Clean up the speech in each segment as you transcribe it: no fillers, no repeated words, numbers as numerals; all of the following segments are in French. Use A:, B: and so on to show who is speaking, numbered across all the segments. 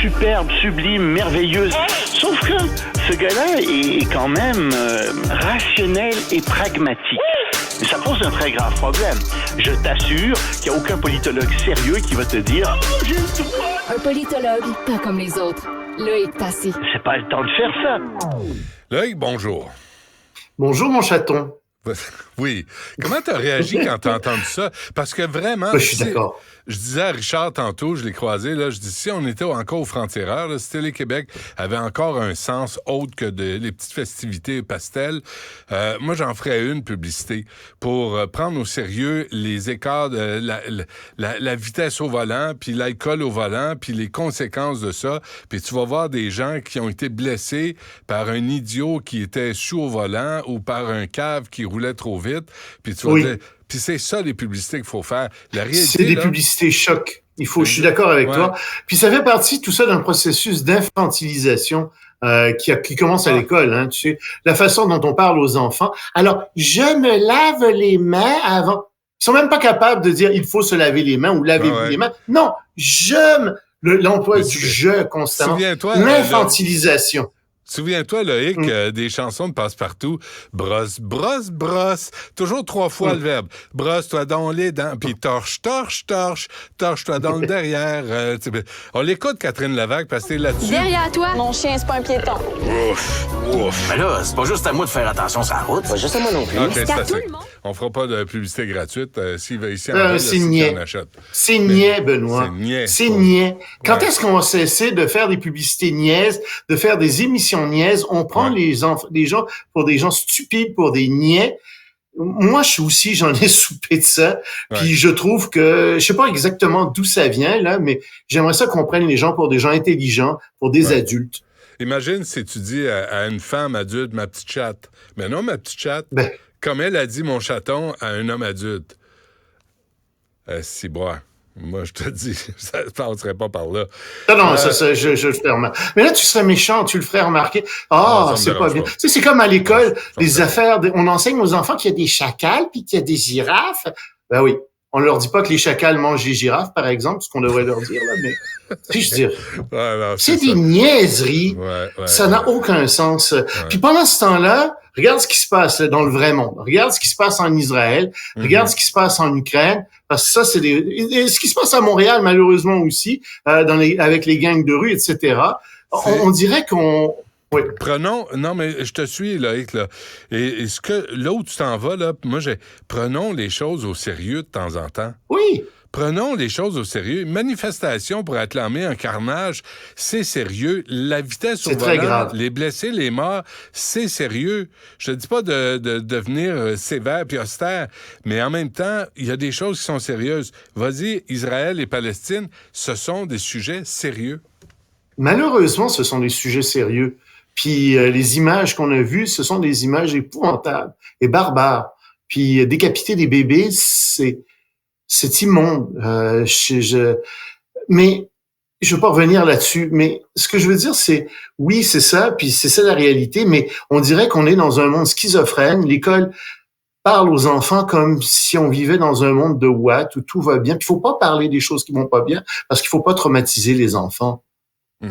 A: superbe, sublime, merveilleuse. Sauf que ce gars-là est quand même rationnel et pragmatique. Mais ça pose un très grave problème. Je t'assure qu'il n'y a aucun politologue sérieux qui va te dire « Oh, j'ai le droit! »
B: Un politologue, pas comme les autres. Loïc Tassi.
A: C'est pas le temps de faire ça.
C: Loïc, bonjour.
D: Bonjour, mon chaton.
C: Oui. Comment t'as réagi quand t'as entendu ça? Parce que vraiment...
D: Je suis d'accord.
C: Je disais à Richard tantôt, je l'ai croisé, là, je dis, si on était encore au Franc-Tireur, là, si Télé-Québec avait encore un sens autre que les petites festivités pastel, moi, j'en ferais une publicité pour prendre au sérieux les écarts de la vitesse au volant, puis l'alcool au volant, puis les conséquences de ça. Puis tu vas voir des gens qui ont été blessés par un idiot qui était sous au volant ou par un cave qui roulait trop vite. Puis tu vas dire... Puis c'est ça, les publicités qu'il faut faire. La réalité,
D: c'est des publicités choc. Je suis d'accord avec toi. Puis ça fait partie, tout ça, d'un processus d'infantilisation qui commence à l'école. Hein, tu sais, la façon dont on parle aux enfants. Alors, je me lave les mains avant. Ils sont même pas capables de dire il faut se laver les mains ou lavez-vous les mains. Non, l'emploi du je constamment.
C: Souviens-toi,
D: l'infantilisation.
C: Souviens-toi, Loïc, des chansons de Passe-Partout. Brosse, brosse, brosse. Toujours 3 fois le verbe. Brosse-toi dans les dents. Puis torche, torche, torche. Torche-toi dans le derrière. On l'écoute, Catherine Levac, parce que t'es là-dessus.
B: Derrière toi.
E: Mon chien, c'est pas un piéton.
F: Ouf, ouf. Mais là, c'est pas juste à moi de faire attention sur la route.
E: Pas juste à moi non plus.
C: Okay,
B: c'est à tout le monde.
C: On fera pas de publicité gratuite. S'il va ici
D: c'est niais. C'est niais, Benoît. C'est niais. Quand est-ce qu'on va cesser de faire des publicités niaises, de faire des émissions niaises? On prend les gens pour des gens stupides, pour des niais. Moi, j'en ai soupé de ça. Puis je trouve que, je sais pas exactement d'où ça vient, là, mais j'aimerais ça qu'on prenne les gens pour des gens intelligents, pour des adultes.
C: Imagine si tu dis à une femme adulte, ma petite chatte. Mais non, ma petite chatte. Comme elle a dit mon chaton à un homme adulte. Si, bois. Moi, je te dis, ça ne passerait pas par là.
D: Non, je le ferais remarquer. Mais là, tu serais méchant, tu le ferais remarquer. C'est pas bien. Tu sais, c'est comme à l'école, les affaires, on enseigne aux enfants qu'il y a des chacals puis qu'il y a des girafes. Ben oui. On leur dit pas que les chacals mangent les girafes, par exemple, ce qu'on devrait leur dire, là, mais, je veux dire, c'est des niaiseries. Ça n'a aucun sens. Puis pendant ce temps-là, regarde ce qui se passe là, dans le vrai monde. Regarde ce qui se passe en Israël. Regarde ce qui se passe en Ukraine. Parce que ça, et ce qui se passe à Montréal, malheureusement aussi, avec les gangs de rue, etc. On dirait qu'on... Oui.
C: Non, mais je te suis, Loïc, là. Et là où tu t'en vas, là, prenons les choses au sérieux de temps en temps.
D: Oui.
C: Prenons les choses au sérieux. Une manifestation pour acclamer un carnage, c'est sérieux. La vitesse au volant, les blessés, les morts, c'est sérieux. Je te dis pas de devenir sévère puis austère, mais en même temps, il y a des choses qui sont sérieuses. Vas-y, Israël et Palestine, ce sont des sujets sérieux.
D: Malheureusement, ce sont des sujets sérieux. Puis les images qu'on a vues, ce sont des images épouvantables et barbares. Puis décapiter des bébés, c'est immonde. Mais je veux pas revenir là-dessus. Mais ce que je veux dire, c'est oui, c'est ça, puis c'est ça la réalité. Mais on dirait qu'on est dans un monde schizophrène. L'école parle aux enfants comme si on vivait dans un monde de Watt où tout va bien. Puis il faut pas parler des choses qui vont pas bien parce qu'il faut pas traumatiser les enfants.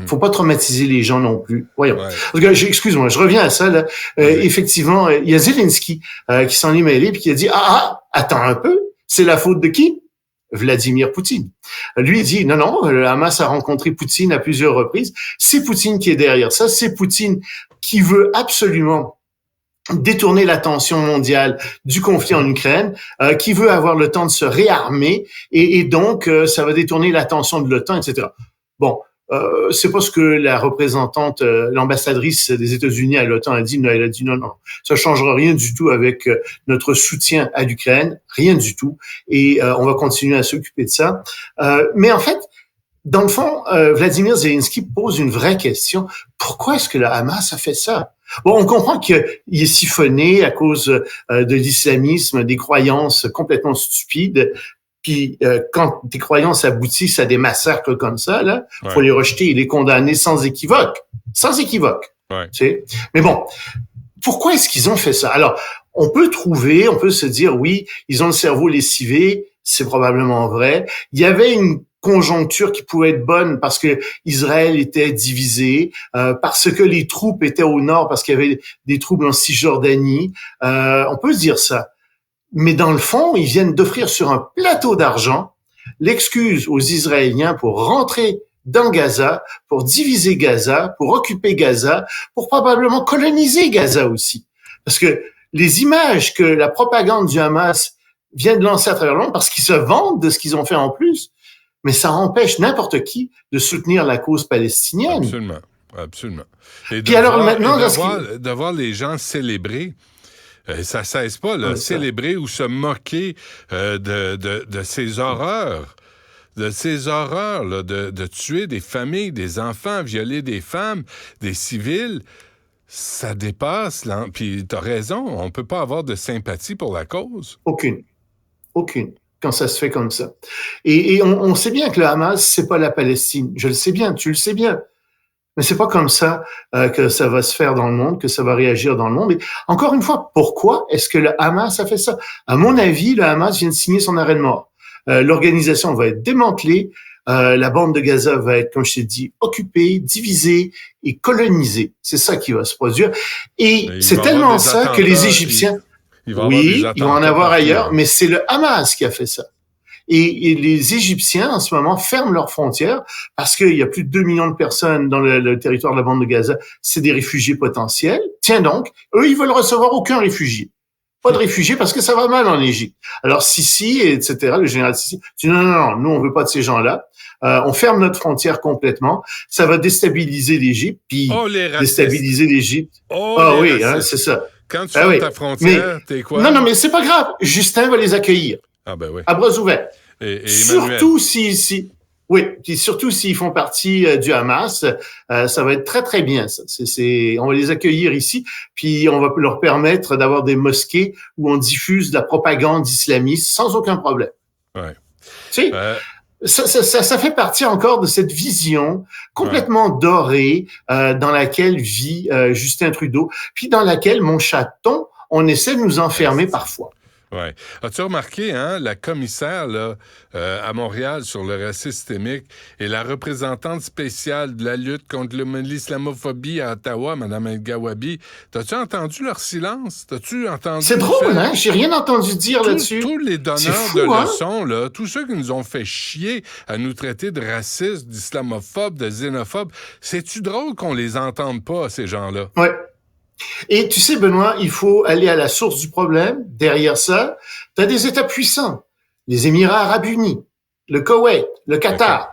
D: Faut pas traumatiser les gens non plus. Voyons. Excuse-moi, je reviens à ça, là. Effectivement, il y a Zelensky qui s'en est mêlé puis qui a dit attends un peu, c'est la faute de qui? Vladimir Poutine. Lui il dit non, le Hamas a rencontré Poutine à plusieurs reprises. C'est Poutine qui est derrière ça. C'est Poutine qui veut absolument détourner l'attention mondiale du conflit en Ukraine, qui veut avoir le temps de se réarmer et donc ça va détourner l'attention de l'OTAN, etc. Bon. C'est pas ce que la représentante, l'ambassadrice des États-Unis à l'OTAN a dit. Elle a dit non, ça changera rien du tout avec notre soutien à l'Ukraine, rien du tout. Et on va continuer à s'occuper de ça. Mais en fait, dans le fond, Vladimir Zelensky pose une vraie question. Pourquoi est-ce que le Hamas a fait ça? Bon, on comprend qu'il est siphonné à cause de l'islamisme, des croyances complètement stupides. Puis quand tes croyances aboutissent à des massacres comme ça, là, faut les rejeter et les condamner sans équivoque. Tu sais? Mais bon, pourquoi est-ce qu'ils ont fait ça? Alors, on peut se dire, oui, ils ont le cerveau lessivé, c'est probablement vrai. Il y avait une conjoncture qui pouvait être bonne parce que Israël était divisé, parce que les troupes étaient au nord, parce qu'il y avait des troubles en Cisjordanie. On peut se dire ça. Mais dans le fond, ils viennent d'offrir sur un plateau d'argent l'excuse aux Israéliens pour rentrer dans Gaza, pour diviser Gaza, pour occuper Gaza, pour probablement coloniser Gaza aussi. Parce que les images que la propagande du Hamas vient de lancer à travers le monde, parce qu'ils se vantent de ce qu'ils ont fait en plus, mais ça empêche n'importe qui de soutenir la cause palestinienne.
C: Absolument, absolument. Et
D: puis alors maintenant,
C: de voir les gens célébrer, ça cesse pas, là, célébrer ou se moquer de ces horreurs. De ces horreurs, là, de tuer des familles, des enfants, violer des femmes, des civils, ça dépasse. Puis t'as raison, on peut pas avoir de sympathie pour la cause.
D: Aucune. Quand ça se fait comme ça. Et on sait bien que le Hamas, c'est pas la Palestine. Je le sais bien, tu le sais bien. Mais c'est pas comme ça que ça va se faire dans le monde, que ça va réagir dans le monde. Et encore une fois, pourquoi est-ce que le Hamas a fait ça? À mon avis, le Hamas vient de signer son arrêt de mort. L'organisation va être démantelée. La bande de Gaza va être, comme je t'ai dit, occupée, divisée et colonisée. C'est ça qui va se produire. Et c'est tellement ça que les Égyptiens... ils vont en avoir ailleurs, mais c'est le Hamas qui a fait ça. Et les Égyptiens, en ce moment, ferment leurs frontières parce qu'il y a plus de 2 millions de personnes dans le territoire de la bande de Gaza. C'est des réfugiés potentiels. Tiens donc, eux, ils veulent recevoir aucun réfugié. Pas de réfugiés parce que ça va mal en Égypte. Alors Sisi, etc., le général Sisi, dit non, nous, on veut pas de ces gens-là. On ferme notre frontière complètement. Ça va déstabiliser l'Égypte, puis déstabiliser l'Égypte. Oui, hein, c'est ça.
C: Quand tu fermes ta frontière, t'es quoi?
D: Non, mais c'est pas grave. Justin va les accueillir.
C: Ah ben oui.
D: À bras ouverts.
C: Et
D: surtout puis surtout s'ils font partie du Hamas, ça va être très très bien. Ça. On va les accueillir ici, puis on va leur permettre d'avoir des mosquées où on diffuse de la propagande islamiste sans aucun problème.
C: Ouais.
D: Tu sais, ça fait partie encore de cette vision complètement dorée dans laquelle vit Justin Trudeau, puis dans laquelle, mon chaton, on essaie de nous enfermer parfois.
C: Oui. As-tu remarqué, la commissaire là, à Montréal sur le racisme systémique et la représentante spéciale de la lutte contre l'islamophobie à Ottawa, Mme El-Gawabi, t'as-tu entendu leur silence? T'as-tu entendu...
D: C'est drôle, hein? J'ai rien entendu dire là-dessus.
C: Tous les donneurs de leçons, là, tous ceux qui nous ont fait chier à nous traiter de racistes, d'islamophobes, de xénophobes, c'est-tu drôle qu'on les entende pas, ces gens-là?
D: Oui. Et tu sais, Benoît, il faut aller à la source du problème. Derrière ça, tu as des États puissants. Les Émirats arabes unis, le Koweït, le Qatar,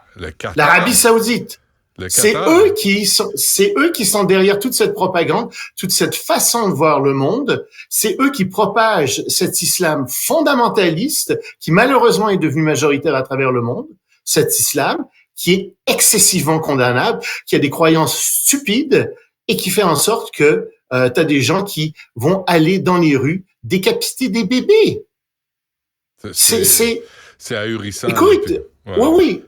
D: l'Arabie saoudite. C'est eux qui sont derrière toute cette propagande, toute cette façon de voir le monde. C'est eux qui propagent cet islam fondamentaliste qui malheureusement est devenu majoritaire à travers le monde. Cet islam qui est excessivement condamnable, qui a des croyances stupides et qui fait en sorte que t'as des gens qui vont aller dans les rues décapiter des bébés.
C: C'est ahurissant.
D: Écoute, oui,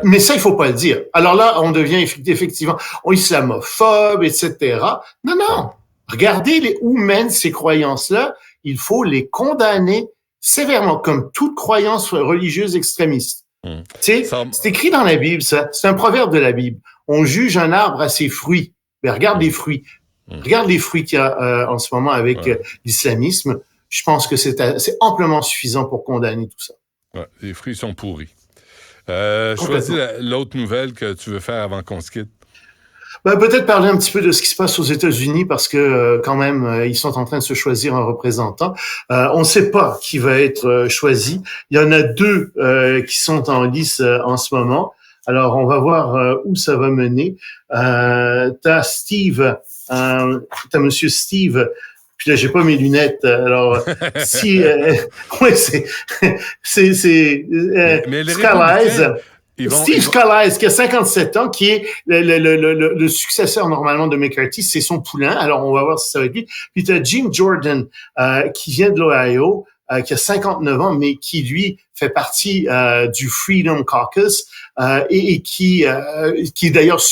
D: mais ça, il faut pas le dire. Alors là, on devient effectivement islamophobe, etc. Non. Regardez où mènent ces croyances-là. Il faut les condamner sévèrement, comme toute croyance religieuse extrémiste. Tu sais, c'est écrit dans la Bible, ça. C'est un proverbe de la Bible. On juge un arbre à ses fruits. Mais regarde les fruits. Regarde les fruits qu'il y a en ce moment avec l'islamisme. Je pense que c'est amplement suffisant pour condamner tout ça.
C: Ouais, les fruits sont pourris. Choisis l'autre nouvelle que tu veux faire avant qu'on se quitte.
D: Peut-être parler un petit peu de ce qui se passe aux États-Unis parce que quand même, ils sont en train de se choisir un représentant. On ne sait pas qui va être choisi. Il y en a 2 qui sont en lice en ce moment. Alors, on va voir où ça va mener. T'as Monsieur Steve. Puis là, j'ai pas mes lunettes. Alors, Scalise. Steve Scalise, qui a 57 ans, qui est le successeur normalement de McCarthy, c'est son poulain. Alors, on va voir si ça va être lui. Puis t'as Jim Jordan, qui vient de l'Ohio, qui a 59 ans, mais qui, lui, fait partie du Freedom Caucus et qui est d'ailleurs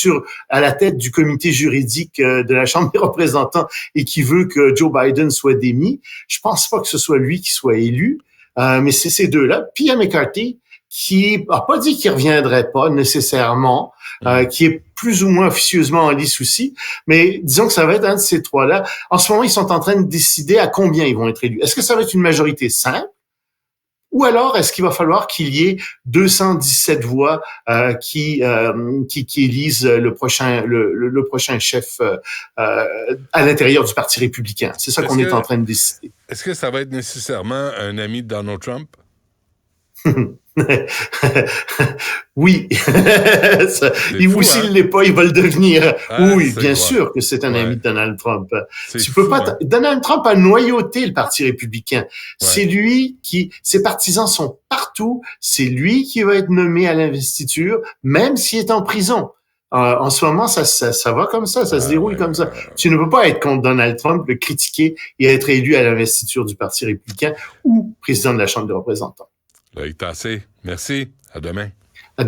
D: à la tête du comité juridique de la Chambre des représentants et qui veut que Joe Biden soit démis. Je pense pas que ce soit lui qui soit élu, mais c'est ces 2-là. Puis il y a McCarthy, qui a pas dit qu'il reviendrait pas nécessairement, qui est plus ou moins officieusement en lice aussi, mais disons que ça va être un de ces trois-là. En ce moment, ils sont en train de décider à combien ils vont être élus. Est-ce que ça va être une majorité simple? Ou alors, est-ce qu'il va falloir qu'il y ait 217 voix qui élisent le prochain chef à l'intérieur du Parti républicain? C'est ça qu'on est en train de décider.
C: Est-ce que ça va être nécessairement un ami de Donald Trump?
D: Oui. S'il l'est pas, il va le devenir. Oui, bien sûr que c'est un ami de Donald Trump. Tu peux pas. Donald Trump a noyauté le Parti républicain. C'est lui ses partisans sont partout. C'est lui qui va être nommé à l'investiture, même s'il est en prison. En ce moment, ça va comme ça se déroule comme ça. Tu ne peux pas être contre Donald Trump, le critiquer et être élu à l'investiture du Parti républicain ou président de la Chambre des représentants.
C: Loïc Tassé, merci. À demain.